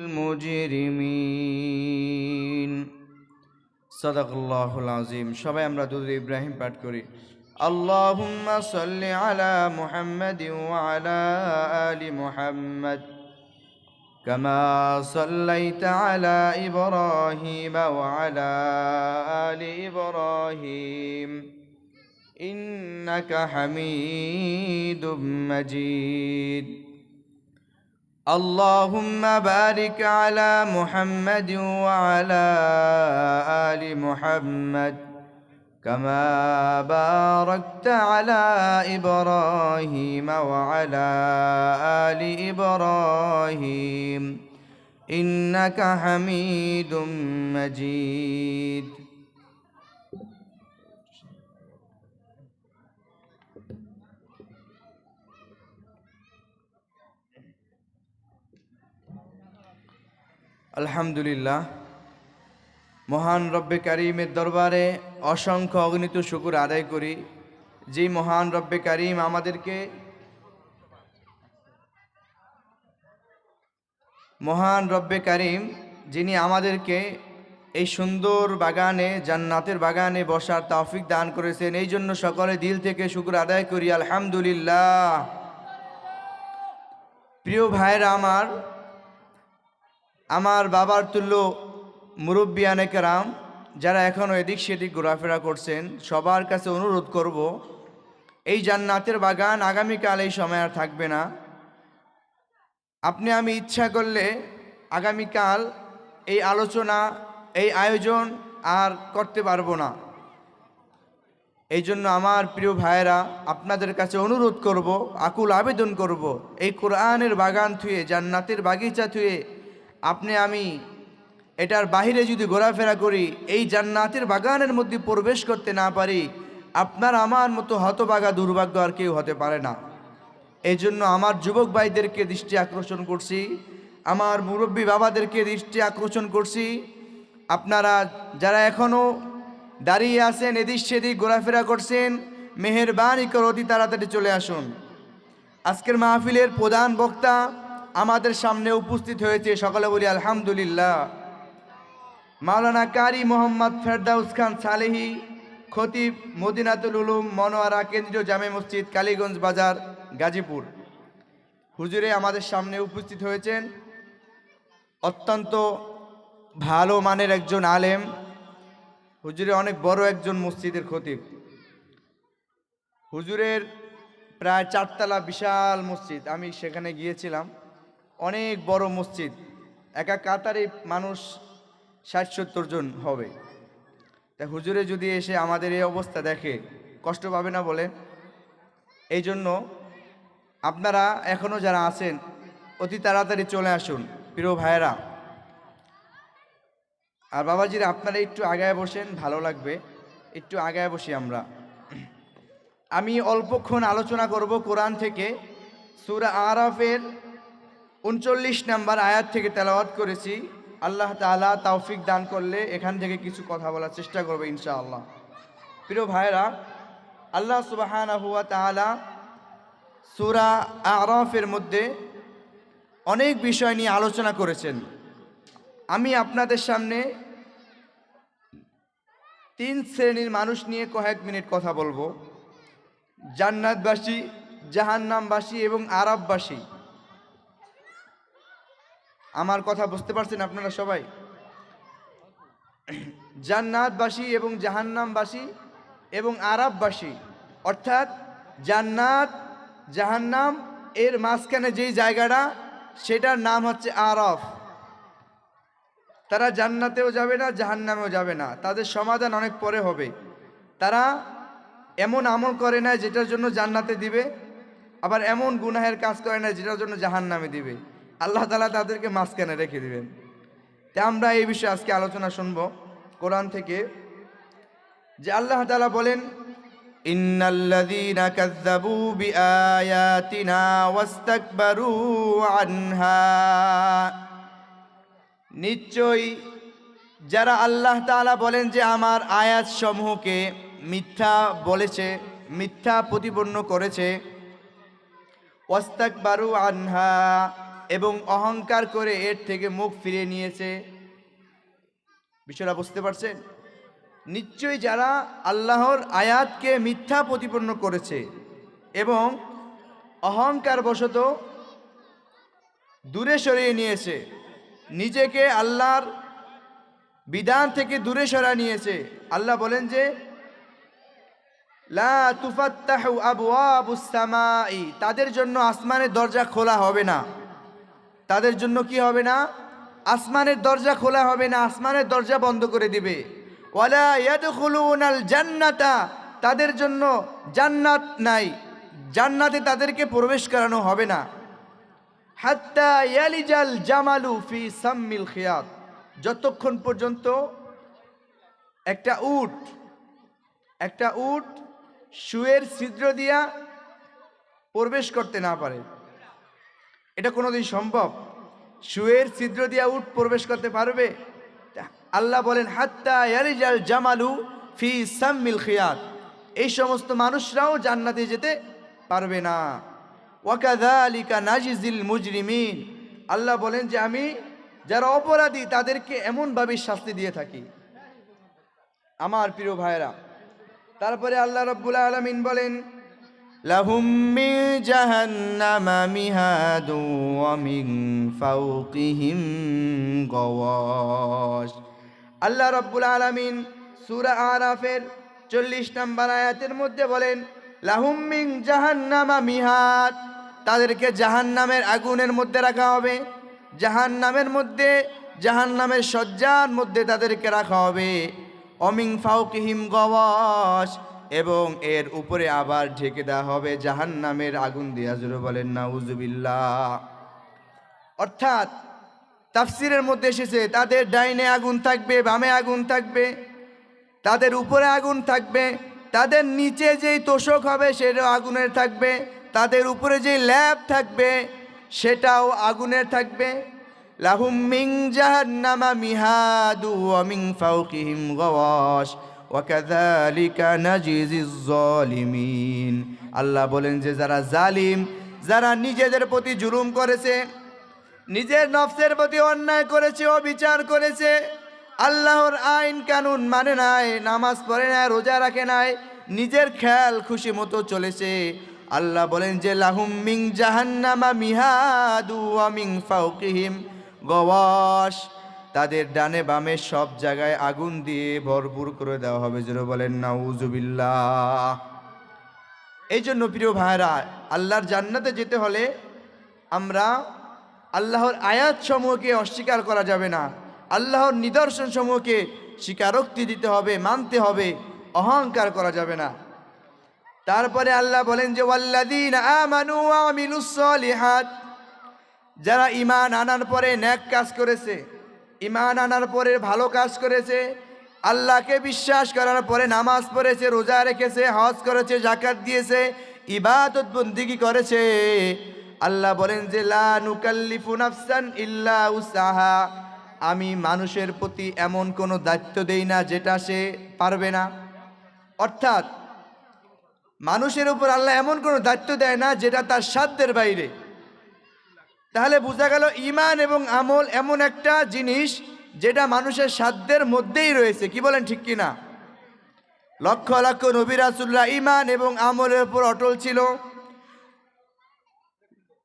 المجرمين صدق الله العظيم সবাই আমরা দুরূদ ইব্রাহিম পাঠ করি اللهم صل على محمد وعلى آل محمد كما صليت على إبراهيم وعلى آل إبراهيم إنك حميد مجيد اللهم بارك على محمد وعلى آل محمد كما باركت على إبراهيم وعلى آل إبراهيم إنك حميد مجيد আলহামদুলিল্লাহ মহান রব্বে কারীমের দরবারে অসংখ্য অগণিত শুকর আদায় করি যে মহান রব্বে কারীম যিনি আমাদেরকে এই সুন্দর বাগানে জান্নাতের বাগানে বসার তৌফিক দান করেছেন এই জন্য সকলে দিল থেকে শুকর আদায় করি আলহামদুলিল্লাহ। প্রিয় ভাইরা আমার বাবার তুল্য মুরব্বিয়ানে কেরাম যারা এখনও এদিক সেদিক ঘোরাফেরা করছেন সবার কাছে অনুরোধ করব এই জান্নাতের বাগান আগামীকাল এই সময় আর থাকবে না। আপনি আমি ইচ্ছা করলে আগামীকাল এই আলোচনা এই আয়োজন আর করতে পারবো না। এই জন্য আমার প্রিয় ভাইয়েরা আপনাদের কাছে অনুরোধ করব, আকুল আবেদন করব, এই কোরআনের বাগান থুয়ে জান্নাতের বাগিচা থুয়ে আপনি আমি এটার বাহিরে যদি ঘোরাফেরা করি এই জান্নাতের বাগানের মধ্যে প্রবেশ করতে না পারি আপনার আমার মতো হতভাগা দুর্ভাগ্য আর কেউ হতে পারে না। এই জন্য আমার যুবক ভাইদেরকে দৃষ্টি আকর্ষণ করছি, আমার মুরব্বী বাবাদেরকে দৃষ্টি আকর্ষণ করছি, আপনারা যারা এখনও দাঁড়িয়ে আছেন এদিক সেদিক ঘোরাফেরা করছেন মেহেরবানি করে অতি তাড়াতাড়ি চলে আসুন। আজকের মাহফিলের প্রধান বক্তা আমাদের সামনে উপস্থিত হয়েছে, সকলে বলি আলহামদুলিল্লাহ। মাওলানা কারি মোহাম্মদ ফেরদাউস খান সালেহি, খতিব মদিনাতুল উলুম মনোয়ারা কেন্দ্রীয় জামে মসজিদ কালীগঞ্জ বাজার গাজীপুর। হুজুরে আমাদের সামনে উপস্থিত হয়েছেন, অত্যন্ত ভালো মানের একজন আলেম। হুজুরে অনেক বড় একজন মসজিদের খতিব। হুজুরের প্রায় 4 তলা বিশাল মসজিদ, আমি সেখানে গিয়েছিলাম, অনেক বড় মসজিদ, একা কাতারে মানুষ 60-70 জন হবে। তা হুজুরে যদি এসে আমাদের এই অবস্থা দেখে কষ্ট পাবে না বলে? এই জন্য আপনারা এখনও যারা আছেন অতি তাড়াতাড়ি চলে আসুন প্রিয় ভাইয়েরা। আর বাবাজিরা আপনারা একটু আগায় বসেন, ভালো লাগবে, একটু আগায় বসি আমরা। আমি অল্পক্ষণ আলোচনা করব কোরআন থেকে। সূরা আরাফের 39 নম্বর আয়াত থেকে তেলাওয়াত করেছি। আল্লাহ তাআলা তৌফিক দান করলে এখান থেকে কিছু কথা বলার চেষ্টা করব ইনশাআল্লাহ। প্রিয় ভাইরা, আল্লাহ সুবহানাহু ওয়া তাআলা সূরা আরাফের মধ্যে অনেক বিষয় নিয়ে আলোচনা করেছেন। আমি আপনাদের সামনে 3 শ্রেণীর মানুষ নিয়ে কয়েক মিনিট কথা বলবো, জান্নাতবাসী, জাহান্নামবাসী এবং আরাফবাসী। আমার কথা বুঝতে পারছেন আপনারা সবাই? জান্নাতবাসী এবং জাহান্নামবাসী এবং আরাফবাসী, অর্থাৎ জান্নাত জাহান্নাম এর মাঝখানে যেই জায়গাটা সেটার নাম হচ্ছে আরাফ। তারা জান্নাতেও যাবে না জাহান্নামেও যাবে না, তাদের সমাধান অনেক পরে হবে। তারা এমন আমল করে না যেটার জন্য জান্নাতে দিবে, আবার এমন গুনাহের কাজ করে না যেটার জন্য জাহান্নামে দিবে। আল্লাহ তাআলা তাদেরকে মাঝখানে রেখে দিবেন। তাই আমরা এই বিষয়ে আজকে আলোচনা শুনব কোরআন থেকে, যে আল্লাহ তাআলা বলেন, ইন্নাল্লাযীনা কাযযাবু বিআয়াতিনা ওয়াস্তাকবারু আনহা, নিশ্চয়ই যারা আল্লাহ তাআলা বলেন যে আমার আয়াত সমূহকে মিথ্যা বলেছে, মিথ্যা প্রতিপন্ন করেছে, ওয়াস্তাকবারু আনহা, এবং অহংকার করে এর থেকে মুখ ফিরিয়ে নিয়েছে। বিষয়টা বুঝতে পারছেন? নিশ্চয়ই যারা আল্লাহর আয়াতকে মিথ্যা প্রতিপন্ন করেছে এবং অহংকার বশত দূরে সরিয়ে নিয়েছে, নিজেকে আল্লাহর বিধান থেকে দূরে সরা নিয়েছে, আল্লাহ বলেন যে লা তুফাত্তাহু আবওয়াবুস সামাই, তাদের জন্য আসমানের দরজা খোলা হবে না। তাদের জন্য কি হবে না? আসমানের দরজা খোলা হবে না, আসমানের দরজা বন্ধ করে দিবে। ওয়ালা ইয়াদখুলুনাল জান্নাতা, তাদের জন্য জান্নাত নাই, জান্নাতে তাদেরকে প্রবেশ করানো হবে না। হাত্তা ইয়ালিজাল জামালু ফি সাম্মিল খিয়াত, যতক্ষণ পর্যন্ত একটা উট শুয়ের ছিদ্র দিয়া প্রবেশ করতে না পারে। এটা কোনোদিন সম্ভব? শুয়ের ছিদ্র দিয়া উট প্রবেশ করতে পারবে? আল্লাহ বলেন হাত্তা ইয়ালিজাল জামালু ফি সাম্মিল খিয়াত, এই সমস্ত মানুষরাও জান্নাতে যেতে পারবে না। ওয়াকাযালিকা নাজিজিল মুজরিমিন, আল্লাহ বলেন যে আমি যারা অপরাধী তাদেরকে এমনভাবে শাস্তি দিয়ে থাকি। আমার প্রিয় ভাইরা, তারপরে আল্লাহ রাব্বুল আলামিন বলেন লাহুম মিন জাহান্নামা মিহাদু ওয়া মিন ফাওকিহিম গাওয়াশ। আল্লাহ রাব্বুল আলামিন সূরা আরাফের 40 নম্বর আয়াতের মধ্যে বলেন লাহুম মিন জাহান্নামা মিহাদ, তাদেরকে জাহান্নামের আগুনের মধ্যে রাখা হবে, জাহান্নামের মধ্যে, জাহান্নামের শয্যার মধ্যে তাদেরকে রাখা হবে। অমিং ফাওকিহিম গাওয়াশ, এবং এর উপরে আবার ঢেকে দেওয়া হবে জাহান্নামের আগুন দিয়ে। জোরে বলেন নাউজুবিল্লাহ। অর্থাৎ তাফসিরের মধ্যে এসেছে তাদের ডাইনে আগুন থাকবে, বামে আগুন থাকবে, তাদের উপরে আগুন থাকবে, তাদের নিচে যেই তোষক হবে সেটাও আগুনের থাকবে, তাদের উপরে যেই ল্যাব থাকবে সেটাও আগুনের থাকবে। লাহুম মিন জাহান্নামা মিহাদু ওয়া মিন ফাওকিহিম গাওয়াশ ওয়া কাযালিকা নাজিজিজ যালিমিন। আল্লাহ বলেন যে যারা জালিম, যারা নিজেদের প্রতি জুলুম করেছে, নিজের নফসের প্রতি অন্যায় করেছে, অবিচার করেছে, আল্লাহর আইন কানুন মানে নাই, নামাজ পড়ে নাই, রোজা রাখে নাই, নিজের খেয়াল খুশি মতো চলেছে, আল্লাহ বলেন যে লাহুম মিন জাহান্নামা মিহাদু ওয়া মিন ফাওকিহিম গাওয়াশ, তাদের ডানে বামে সব জায়গায় আগুন দিয়ে ভরপুর করে দেওয়া হবে। জোরে বলেন নাউজুবিল্লাহ। এই জন্য প্রিয় ভাইরা, আল্লাহর জান্নাতে যেতে হলে আমরা আল্লাহর আয়াত সমূহকে অস্বীকার করা যাবে না, আল্লাহর নিদর্শন সমূহকে স্বীকারোক্তি দিতে হবে, মানতে হবে, অহংকার করা যাবে না। তারপরে আল্লাহ বলেন যে ওয়াল্লাযীনা আমানু ওয়া আমিলুস সলিহাত, যারা ঈমান আনার পরে নেক কাজ করেছে, ঈমান আনার পরে ভালো কাজ করেছে, আল্লাহকে বিশ্বাস করার পরে নামাজ পড়েছে, রোজা রেখেছে, হজ করেছে, যাকাত দিয়েছে, ইবাদত বন্দেগী করেছে, আল্লাহ বলেন যে লা নুকাল্লিফু নাফসান ইল্লা উসআহা, আমি মানুষের প্রতি এমন কোনো দায়িত্ব দেই না যেটা সে পারবে না। অর্থাৎ মানুষের উপর আল্লাহ এমন কোনো দায়িত্ব দেয় না যেটা তার সাধ্যের বাইরে। তাহলে বোঝা গেল ঈমান এবং আমল এমন একটা জিনিস যেটা মানুষের সাধ্যের মধ্যেই রয়েছে। কি বলেন, ঠিক কিনা? লক্ষ লক্ষ নবী রাসূলরা ঈমান এবং আমলের উপর অটল ছিল,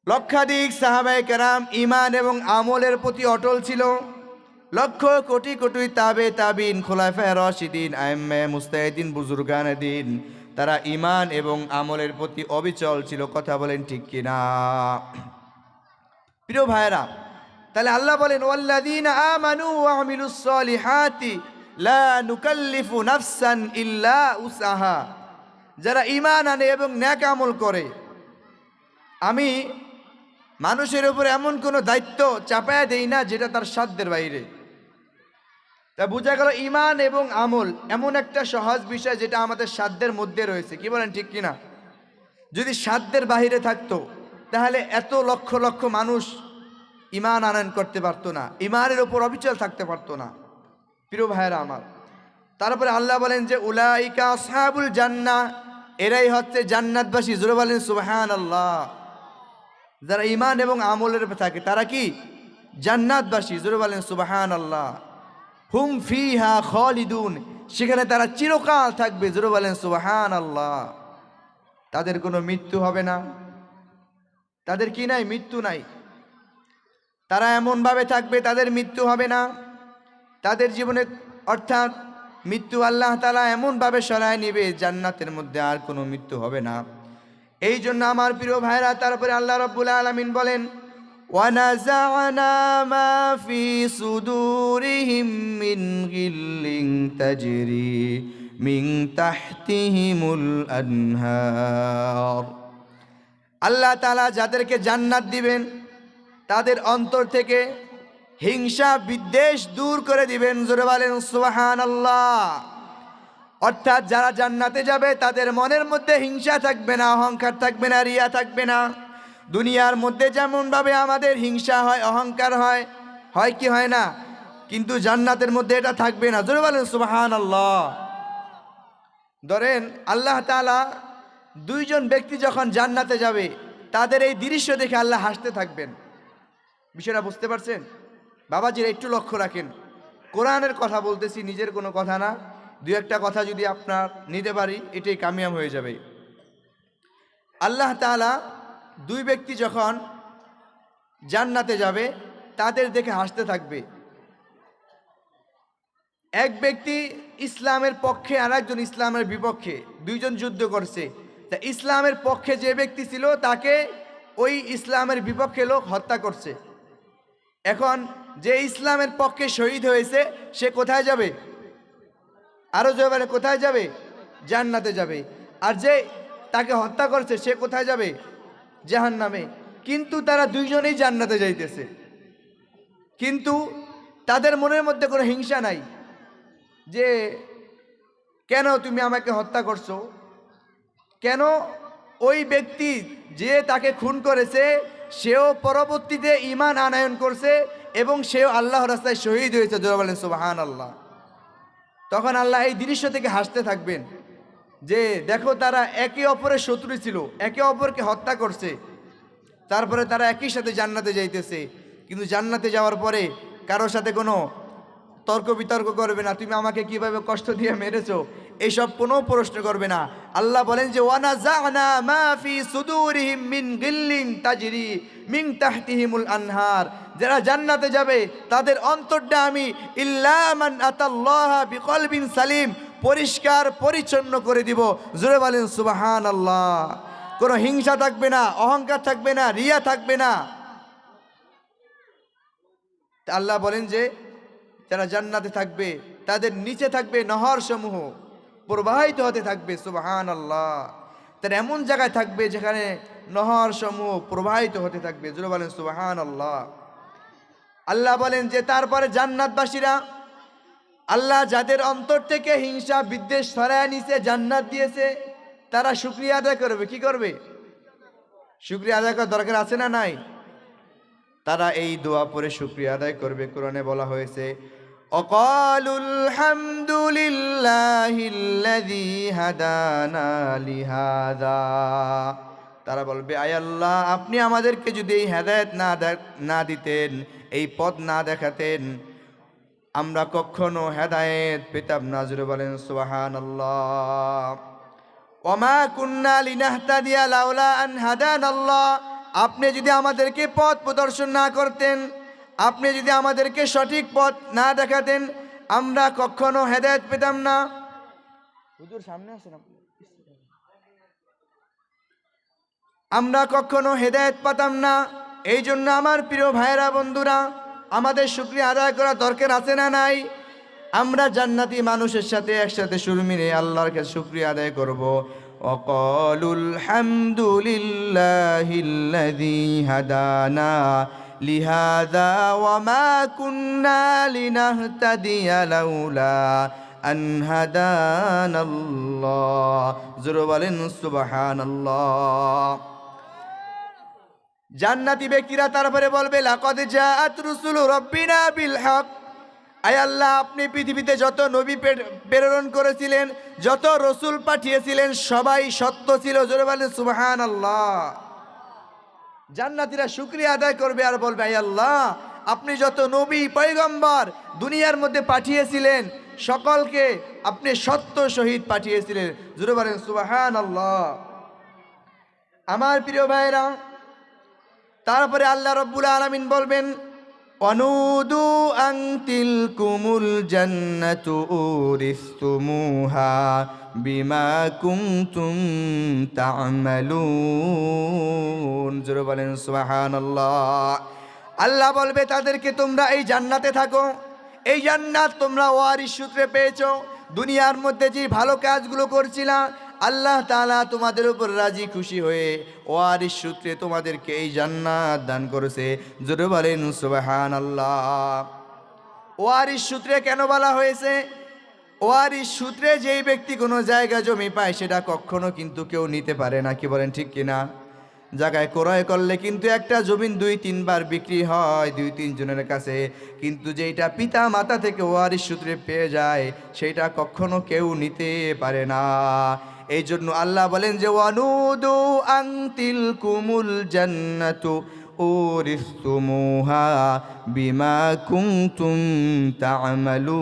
লক্ষাধিক সাহাবায়ে কেরাম ঈমান এবং আমলের প্রতি অটল ছিল, লক্ষ কোটি কোটি তাবে তাবিন, খোলাফায়ে রাশিদিন, আইম্মে মুজতাহিদিন, বুজুর্গানে দিন, তারা ঈমান এবং আমলের প্রতি অবিচল ছিল। কথা বলেন ঠিক কিনা? প্রিয় ভাইরা, তাহলে আল্লাহ বলেন ওয়াল্লাযীনা আমানু ওয়া আমিলুস সলিহাতি লা নুকাল্লিফু নাফসান ইল্লা উসআহা, যারা ঈমান আনে এবং নেক আমল করে, আমি মানুষের উপর এমন কোনো দায়িত্ব চাপায়া দেই না যেটা তার সাধ্যের বাইরে। তা বোঝা গেল ঈমান এবং আমল এমন একটা সহজ বিষয় যেটা আমাদের সাধ্যের মধ্যে রয়েছে। কি বলেন, ঠিক কিনা? যদি সাধ্যের বাহিরে থাকতো তাহলে এত লক্ষ লক্ষ মানুষ ঈমান আনয়ন করতে পারতো না, ঈমানের উপর অবিচল থাকতে পারতো না। প্রিয় ভাইয়েরা আমার, তারপরে আল্লাহ বলেন যে উলাইকা আসহাবুল জান্নাহ, এরাই হচ্ছে জান্নাতবাসী। জোরে বলেন সুবহানাল্লাহ। যারা ঈমান এবং আমলের উপর থাকে তারা কি জান্নাতবাসী। জোরে বলেন সুবহানাল্লাহ। হুম ফিহা খালিদুন, সেখানে তারা চিরকাল থাকবে। জোরে বলেন সুবহানাল্লাহ। তাদের কোনো মৃত্যু হবে না। তাদের কি নাই? মৃত্যু নাই। তারা এমনভাবে থাকবে তাদের মৃত্যু হবে না। তাদের জীবনে অর্থাৎ মৃত্যু আল্লাহ তাআলা এমনভাবে সরায় নেবে, জান্নাতের মধ্যে আর কোনো মৃত্যু হবে না। এই জন্য আমার প্রিয় ভাইরা, তারপরে আল্লাহ রাব্বুল আলামিন বলেন, ওয়ানাযা'না মা ফি সুদুরিহিম মিন গিল্লিন তাজরি মিন তাহতিহিমুল আনহার। আল্লাহ তাআলা যাদেরকে জান্নাত দিবেন তাদের অন্তর থেকে হিংসা বিদ্বেষ দূর করে দিবেন। জোরে বলেন সুবহানাল্লাহ। অর্থাৎ যারা জান্নাতে যাবে তাদের মনের মধ্যে হিংসা থাকবে না, অহংকার থাকবে না, রিয়া থাকবে না। দুনিয়ার মধ্যে যেমনভাবে আমাদের হিংসা হয়, অহংকার হয়, হয় কি হয় না? কিন্তু জান্নাতের মধ্যে এটা থাকবে না। জোরে বলেন সুবহানাল্লাহ। ধরেন আল্লাহ তাআলা দুইজন ব্যক্তি যখন জান্নাতে যাবে তাদের এই দৃশ্য দেখে আল্লাহ হাসতে থাকবেন। বিষয়টা বুঝতে পারছেন? বাবাজিরা একটু লক্ষ্য রাখেন, কোরআনের কথা বলতেছি, নিজের কোনো কথা না। দুই একটা কথা যদি আপনার নিতে পারি এটাই কামিয়াব হয়ে যাবে। আল্লাহ তাআলা দুই ব্যক্তি যখন জান্নাতে যাবে তাদের দেখে হাসতে থাকবে। এক ব্যক্তি ইসলামের পক্ষে আর একজন ইসলামের বিপক্ষে, দুইজন যুদ্ধ করছে। তা ইসলামের পক্ষে যে ব্যক্তি ছিল তাকে ওই ইসলামের বিপক্ষে লোক হত্যা করছে। এখন যে ইসলামের পক্ষে শহীদ হয়েছে সে কোথায় যাবে? আরো জোরে কোথায় যাবে? জান্নাতে যাবে। আর যে তাকে হত্যা করছে সে কোথায় যাবে? জাহান্নামে। কিন্তু তারা দুইজনেই জান্নাতে যাইতেছে, কিন্তু তাদের মনের মধ্যে কোনো হিংসা নাই যে কেন তুমি আমাকে হত্যা করছো। কেন? ওই ব্যক্তি যে তাকে খুন করেছে সেও পরবর্তীতে ঈমান আনয়ন করছে এবং সেও আল্লাহর রাস্তায় শহীদ হয়েছে। জোরে বলেন সুবহানাল্লাহ। তখন আল্লাহ এই দৃশ্য থেকে হাসতে থাকবেন যে দেখো, তারা একে অপরের শত্রু ছিল, একে অপরকে হত্যা করছে, তারপরে তারা একই সাথে জান্নাতে যাইতেছে। কিন্তু জান্নাতে যাওয়ার পরে কারোর সাথে কোনো তর্ক বিতর্ক করবে না, তুমি আমাকে কিভাবে কষ্ট দিয়ে মেরেছো, এইসব কোনো প্রশ্ন করবে না। আল্লাহ বলেন যে ওয়ানাযা'না মা ফি সুদুরিহিম মিন গিল্লিন তাজরি মিন তাহতিহিমুল আনহার। যারা জান্নাতে যাবে তাদের অন্তরটা আমি ইল্লা মান আতাল্লাহা বিকলবিন সালিম পরিষ্কার পরিচ্ছন্ন করে দিব। জোরে বলেন সুবহানাল্লাহ। কোনো হিংসা থাকবে না, অহংকার থাকবে না, রিয়া থাকবে না। আল্লাহ বলেন যে যারা জান্নাতে থাকবে তাদের নিচে থাকবে নহর সমূহ প্রবাহিত হতে থাকবে। সুবহানাল্লাহ। তারা এমন জায়গায় থাকবে যেখানে নহর সমূহ প্রবাহিত হতে থাকবে। জোরে বলেন সুবহানাল্লাহ। আল্লাহ বলেন যে তারপরে জান্নাতবাসীরা, আল্লাহ যাদের অন্তর থেকে হিংসা বিদ্বেষ সরায় নিছে, জান্নাত দিয়েছে, তারা শুকরিয়া আদায় করবে। কি করবে? শুকরিয়া আদায় করার দরকার আছে না নাই? তারা এই দোয়া পড়ে শুকরিয়া আদায় করবে। কোরআনে বলা হয়েছে অকালুল হামদুলিল্লাহিল্লাযী হাদানা লিহাযা। তারা বলবে, আয় আল্লাহ, আপনি আমাদেরকে যদি এই হেদায়েত না দিতেন, এই পথ না দেখাতেন, আমরা কখনো হেদায়েত পেতাম না। জোরে বলেন সুবহানাল্লাহ। ওয়ামা কুন্না লিনাহতাদিয়া লাউলা আন হাদানাল্লাহ। আপনি যদি আমাদেরকে পথ প্রদর্শন না করতেন, আপনি যদি আমাদেরকে সঠিক পথ না দেখাতেন, আমরা কখনো হেদায়েত পেতাম না। হুজুর সামনে আসেন আপনি। আমরা কখনো হেদায়েত পেতাম না। এই জন্য আমার প্রিয় ভাইরা বন্ধুরা, আমাদের শুকরিয়া আদায় করা দরকার আছে না নাই? আমরা জান্নাতি মানুষের সাথে একসাথে সুর মিলে আল্লাহর কাছে শুকরিয়া আদায় করব। ওয়াকালুল হামদুলিল্লাহিল্লাযী হাদানা লিহাযা ওয়ামা কুন্না লিনাহতাদিয়া লাউলা আন হাদানাল্লাহ। জোরে বলেন সুবহানাল্লাহ। জান্নাতি ব্যক্তিরা তারপরে বলবে লাকাদ জাআত রুসুলু রাব্বিনা বিল হক। আয় আল্লাহ, আপনি পৃথিবীতে যত নবী প্রেরণ করেছিলেন, যত রসুল পাঠিয়েছিলেন, সবাই সত্য ছিল। জোরে বলেন সুবহানাল্লাহ। জান্নাতীরা শুকরিয়া আদায় করবে আর বলবে, আয় আল্লাহ, আপনি যত নবী পয়গম্বর দুনিয়ার মধ্যে পাঠিয়েছিলেন সকলকে আপনি সত্য সহিত পাঠিয়েছিলেন। জোরে বলেন সুবহানাল্লাহ। আমার প্রিয় ভাইরা, তারপরে আল্লাহ রাব্বুল আলামিন বলবেন, অনুদু আন তিলকুমুল জান্নাতু উরিসতুমুহা বিমা কুনতুম তা'মালুন। জোরে বলেন সুবহানাল্লাহ। আল্লাহ বলবে তাদেরকে, তোমরা এই জান্নাতে থাকো, এই জান্নাত তোমরা ওয়ারিস সূত্রে পেয়েছো। দুনিয়ার মধ্যে যে ভালো কাজগুলো করছিলা আল্লাহ তাআলা তোমাদের উপর রাজি খুশি হয়ে ওয়ারিস সূত্রে তোমাদেরকে এই জান্নাত দান করেছে। জোরে বলেন সুবহানাল্লাহ। ওয়ারিস সূত্রে কেন বলা হয়েছে? ওয়ারিস সূত্রে যেই ব্যক্তি কোনো জায়গা জমি পায় সেটা কখনো কিন্তু কেউ নিতে পারে না। কি বলেন ঠিক কিনা? জায়গায় ক্রয় করলে কিন্তু একটা জমিন 2-3 বার বিক্রি হয় 2-3 জনের কাছে, কিন্তু যেটা পিতা মাতা থেকে ওয়ারিস সূত্রে পেয়ে যায় সেটা কখনো কেউ নিতে পারে না। এই জন্য আল্লাহ বলেন যে ওয়ানুদু আন তিলকুমুল জান্নাতু উরিসতুমুহা বিমা কুনতুম তা'মালুন।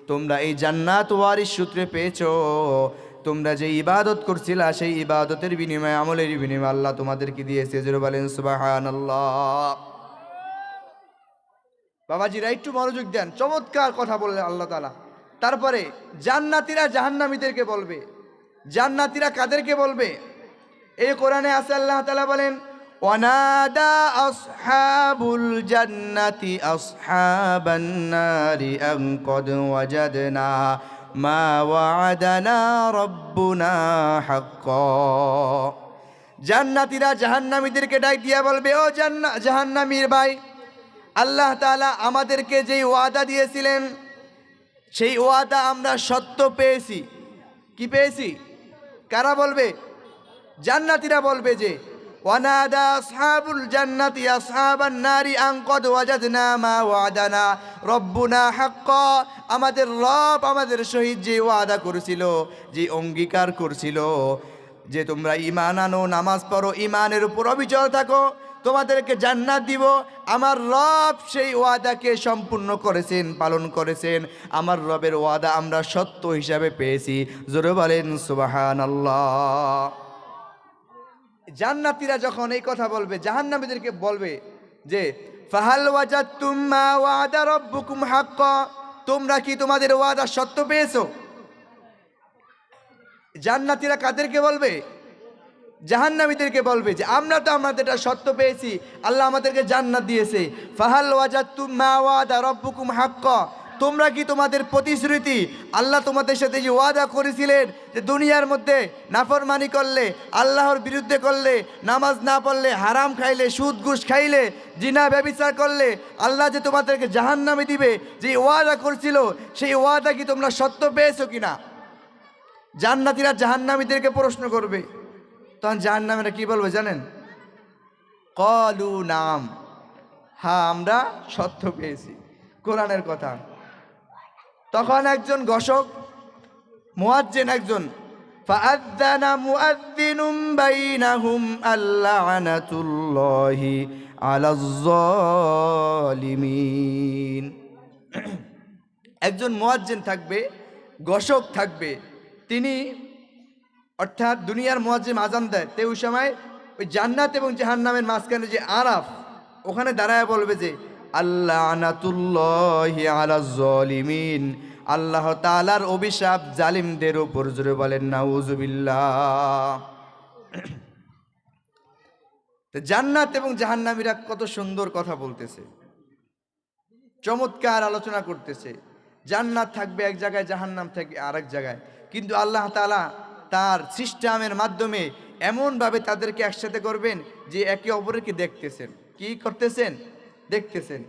তোমরা এই জান্নাত ওয়ারিস সূত্রে পেয়েছো, তোমরা যে ইবাদত করছিলা সেই ইবাদতের বিনিময়ে, আমলের বিনিময়ে আল্লাহ তোমাদেরকে দিয়েছে। জোরে বলেন সুবহানাল্লাহ। বাবাজিরা একটু মনোযোগ দেন, চমৎকার কথা বললেন আল্লাহ তাআলা। তারপরে জান্নাতীরা জাহান্নামীদেরকে বলবে। জান্নাতীরা কাদেরকে বলবে? এই কোরআনে আছে, আল্লাহ তাআলা বলেন, ওয়ানাদা আসহাবুল জান্নাতি আসহাবান নারি আন কদ ওয়াজাদনা মা ওয়া'আদানা রাব্বুনা হাক্কা। জান্নাতীরা জাহান্নামীদেরকে ডাক দিয়া বলবে, ও জাহান্নামীর ভাই, আল্লাহ তাআলা আমাদেরকে যেই ওয়াদা দিয়েছিলেন সেই ওয়াদা আমরা সত্য পেয়েছি। কি পেয়েছি? কারা বলবে? জান্নাতীরা বলবে যে ওয়ানাদা আসহাবুল জান্নাতি আসহাবান নারি আন কদ ওয়াজাদনা মা ওয়া'আদানা রাব্বুনা হাক্কা। আমাদের রব আমাদের সহিত যে ওয়াদা করেছিল, যে অঙ্গীকার করেছিল যে তোমরা ঈমান আনো, নামাজ পড়ো, ঈমানের উপর অবিচল থাকো, তোমাদেরকে জান্নাত দিব, আমার রব সেই ওয়াদাকে সম্পূর্ণ করেছেন, পালন করেছেন। আমার রবের ওয়াদা আমরা সত্য হিসাবে পেয়েছি। জোরে বলেন সুবহানাল্লাহ। জান্নাতীরা যখন এই কথা বলবে, জাহান্নামীদেরকে বলবে যে ফাহাল ওয়াজাদতুম মা ওয়া'আদা রাব্বুকুম হাক্কা, তোমরা কি তোমাদের ওয়াদা সত্য পেয়েছো? জান্নাতীরা কাদেরকে বলবে? জাহান্নামীদেরকে বলবে যে আমরা তো আমাদেরটা সত্য পেয়েছি, আল্লাহ আমাদেরকে জান্নাত দিয়েছে। ফাহাল ওয়াজাদতুম মা ওয়া'আদা রাব্বুকুম হাক্কা, তোমরা কি তোমাদের প্রতিশ্রুতি, আল্লাহ তোমাদের সাথে যে ওয়াদা করেছিলেন যে দুনিয়ার মধ্যে নাফরমানি করলে, আল্লাহর বিরুদ্ধে করলে, নামাজ না পড়লে, হারাম খাইলে, সুদ ঘুষ খাইলে, জিনা ব্যভিচার করলে আল্লাহ যে তোমাদেরকে জাহান্নামে দিবে, যে ওয়াদা করছিল সেই ওয়াদা কি তোমরা সত্য পেয়েছো কিনা? জান্নাতীরা জাহান্নামীদেরকে প্রশ্ন করবে। তখন জাহান্নামীরা কি বলবে জানেন? ক্বালু নাম, হ্যাঁ আমরা সত্য পেয়েছি। কোরআনের কথা। তখন একজন ঘোষক, মুয়াজ্জিন একজন, ফাআযানা মুআযযিনুম বাইনাহুম আল্লা'নাতুল্লাহি আলাজ যালিমিন। একজন মুয়াজ্জিন থাকবে, ঘোষক থাকবে, তিনি অর্থাৎ দুনিয়ার মুয়াজ্জিন আযান দেয়, তো ওই সময় ওই জান্নাত এবং জাহান্নামের মাঝখানে যে আরাফ, ওখানে দাঁড়ায় বলবে যে আল্লা'নাতুল্লাহি আলাজ যালিমিন, আল্লাহ তাআলার অভিশাপ জালিমদের উপর। জোরে বলেন নাউযুবিল্লাহ। তো জান্নাত এবং জাহান্নামীরা কত সুন্দর কথা বলতেছে, চমৎকার আলোচনা করতেছে। জান্নাত থাকবে এক জায়গায়, জাহান্নাম থাকবে আরেক জায়গায়, কিন্তু আল্লাহ তাআলা তার সিস্টেমের মাধ্যমে এমনভাবে তাদেরকে একসাথে করবেন যে একে অপরকে দেখতেছেন। কি করতেছেন? দেখতেছেন।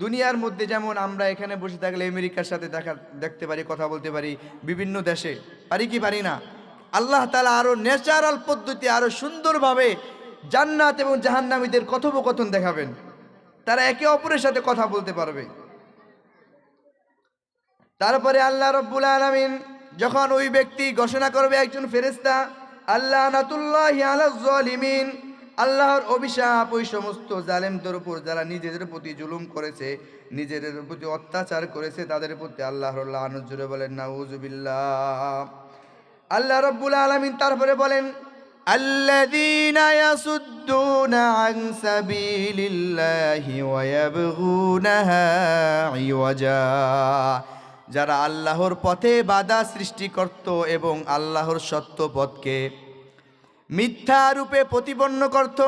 দুনিয়ার মধ্যে যেমন আমরা এখানে বসে থাকলে আমেরিকার সাথে দেখতে পারি, কথা বলতে পারি, বিভিন্ন দেশে পারি কি পারি না? আল্লাহ তাআলা আরো ন্যাচারাল পদ্ধতি, আরো সুন্দরভাবে জান্নাত এবং জাহান্নামীদের কথোপকথন দেখাবেন, তারা একে অপরের সাথে কথা বলতে পারবে। তারপরে আল্লাহ রাব্বুল আলামিন যখন ওই ব্যক্তি ঘোষণা করবে, একজন ফেরেশতা, আল্লা'নাতুল্লাহি আলাজ যালিমিন, আল্লাহর অভিশাপ ওই সমস্ত জালেমদের উপর যারা নিজেদের প্রতি জুলুম করেছে, নিজেদের প্রতি অত্যাচার করেছে, তাদের প্রতি আল্লাহর লানত, জোরে বলেন নাউজুবিল্লাহ। আল্লাহ রাব্বুল আলামিন তারপরে বলেন, আল্লাযীনা ইয়াসুদ্দুনা আন সাবিলিল্লাহি ওয়া ইয়াবগুনাহা ইওয়াজা, যারা আল্লাহর পথে বাধা সৃষ্টি করত এবং আল্লাহর সত্য পথকে মিথ্যা রূপে প্রতিপন্ন করত,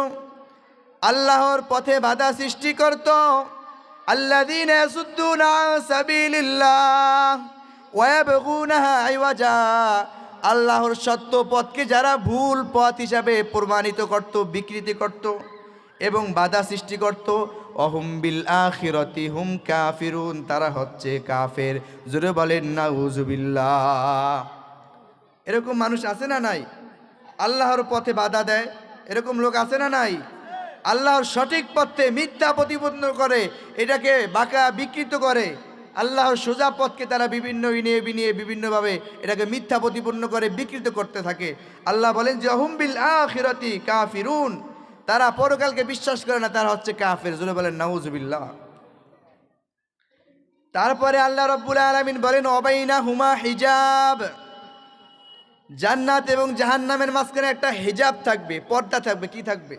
আল্লাহর পথে বাধা সৃষ্টি করত। আল্লাযীনা ইয়াসুদ্দুনা আন সাবিলিল্লাহ ওয়া ইয়াবগুনাহা ইওয়াজা, আল্লাহর সত্য পথকে যারা ভুল পথ হিসাবে প্রমাণিত করত, বিকৃতি করত এবং বাধা সৃষ্টি করত। অহুম বিল আখিরাতি হুম কাফিরুন, তারা হচ্ছে কাফের। জোরে বলেন নাউজুবিল্লাহ। এরকম মানুষ আছে না নাই? আল্লাহর পথে বাধা দেয়, এরকম লোক আছে না নাই? আল্লাহর সঠিক পথে মিথ্যা প্রতিপন্ন করে, এটাকে বাঁকা বিকৃত করে। আল্লাহর সোজা পথকে তারা বিভিন্ন ইনিয়ে বিনিয়ে বিভিন্নভাবে এটাকে মিথ্যা প্রতিপন্ন করে বিকৃত করতে থাকে। আল্লাহ বলেন যে অহুম বিল আখিরাতি কাফিরুন, তারা পরকালকে বিশ্বাস করে না, তারা হচ্ছে কাফের। জোরে বলেন নাউজুবিল্লাহ। তারপরে আল্লাহ রাব্বুল আলামিন বলেন ওয়াবাইনাহুমা হিজাব, জান্নাত এবং জাহান্নামের মাঝখানে একটা হিজাব থাকবে, পর্দা থাকবে। কি থাকবে?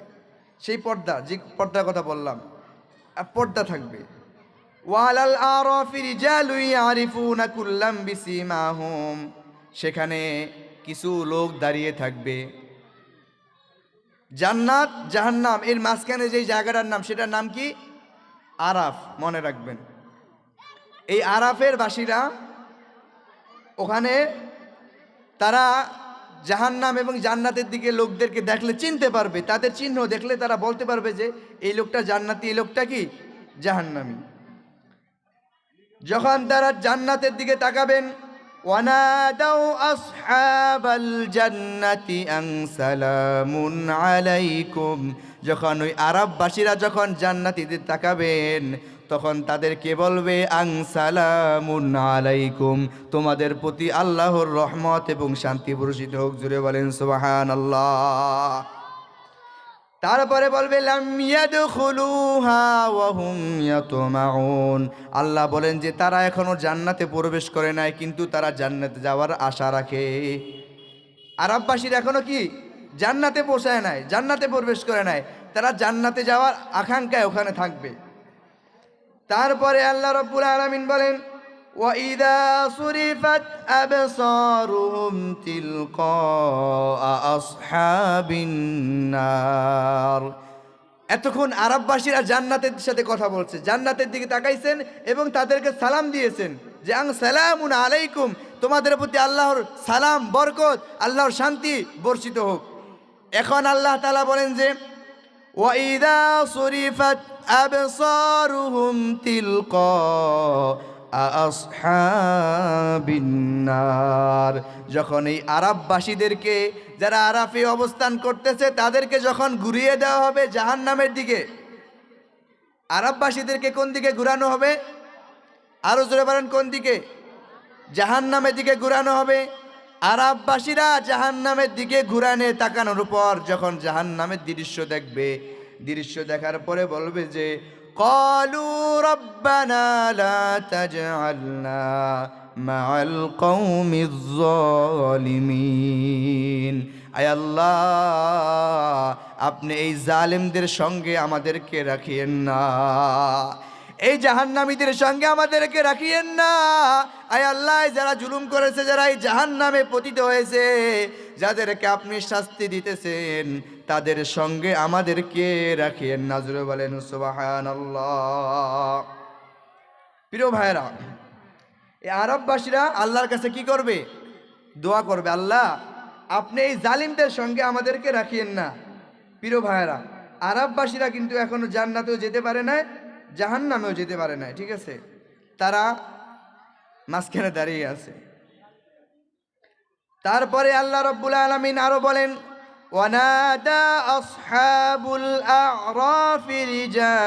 সেই পর্দা, যে পর্দার কথা বললাম, পর্দা থাকবে। ওয়ালাল আরাফি রিজালুন ইয়ারিফুনা কুল্লাম বিসিমাহুম, সেখানে কিছু লোক দাঁড়িয়ে থাকবে। জান্নাত জাহান্নাম এর মাঝখানে যেই জায়গাটার নাম, সেটার নাম কি? আরাফ। মনে রাখবেন, এই আরাফের বাসীরা ওখানে তারা জাহান্নাম এবং জান্নাতের দিকে লোকদেরকে দেখলে চিনতে পারবে, তাদের চিহ্ন দেখলে তারা বলতে পারবে যে এই লোকটা জান্নাতি, এই লোকটা কি জাহান্নামী। যখন তারা জান্নাতের দিকে তাকাবেন, ওয়ানাদাউ আসহাবাল জান্নাতি আন সালামুন আলাইকুম, যখন ওই আরববাসীরা যখন জান্নাতীদের তাকাবেন, তখন তাদেরকে বলবে আন সালামুন আলাইকুম, তোমাদের প্রতি আল্লাহর রহমত এবং শান্তি বর্ষিত হোক। জুড়ে বলেন সুবহানাল্লাহ। তারপরে বলবে লাম ইয়াদখুলুহা ওয়া হুম ইয়াতমাউন, আল্লাহ বলেন যে তারা এখনো জান্নাতে প্রবেশ করে নাই, কিন্তু তারা জান্নাতে যাওয়ার আশা রাখে। আরববাসীর এখনো কি জান্নাতে পৌঁছায় নাই, জান্নাতে প্রবেশ করে নাই, তারা জান্নাতে যাওয়ার আকাঙ্ক্ষায় ওখানে থাকবে। তারপরে আল্লাহ রাব্বুল আলামিন বলেন وَإِذَا صُرِفَتْ أَبْصَارُهُمْ تِلْقَاءَ أَصْحَابِ النَّارِ, এতক্ষণ আরববাসীরা জান্নাতের সাথে কথা বলছে, জান্নাতের দিকে তাকাইছেন এবং তাদেরকে সালাম দিয়েছেন যে আং সালামুন আলাইকুম, তোমাদের প্রতি আল্লাহর সালাম, বরকত, আল্লাহর শান্তি বর্ষিত হোক। এখন আল্লাহ তাআলা বলেন যে وَإِذَا صُرِفَتْ أَبْصَارُهُمْ تِلْقَاءَ আসহাবিন নার, যখন এই আরববাসীদেরকে যারা আরাফে অবস্থান করতেছে তাদেরকে যখন ঘুরিয়ে দেওয়া হবে জাহান্নামের দিকে, আরববাসীদেরকে কোন দিকে ঘুরানো হবে? আরো জোরে বলেন কোন দিকে? জাহান্নামের দিকে ঘুরানো হবে। আরববাসীরা জাহান্নামের দিকে ঘুরানে তাকানোর পর যখন জাহান্নামের দৃশ্য দেখবে, দৃশ্য দেখার পরে বলবে যে ক্বালু রাব্বানা লা তাজআলনা মাআল কওমিজ যালিমিন, আয় আল্লাহ আপনি এই জালেমদের সঙ্গে আমাদেরকে রাখিয়েন না, এই জাহান্নামীদের সঙ্গে আমাদেরকে রাখিয়েন না। আয় আল্লাহ যারা জুলুম করেছে, যারা এই জাহান্নামে পতিত হয়েছে, যাদেরকে আপনি শাস্তি দিতেছেন, তাদের সঙ্গে আমাদেরকে রাখিয়েন না। জোরে বলেন সুবহানাল্লাহ। প্রিয় ভাইরা, এই আরববাসীরা আল্লাহর কাছে কি করবে? দোয়া করবে, আল্লাহ আপনি এই জালিমদের সঙ্গে আমাদেরকে রাখিয়েন না। প্রিয় ভাইরা, আরববাসীরা কিন্তু এখনো জান্নাতেও যেতে পারে না, জাহান্নামেও যেতে পারে না, ঠিক আছে? তারা মাঝখানে দাঁড়িয়ে আছে। তারপরে আল্লাহ রাব্বুল আলামিন আরো বলেন ওয়ানাদা আসহাবুল আ'রাফি রিজাল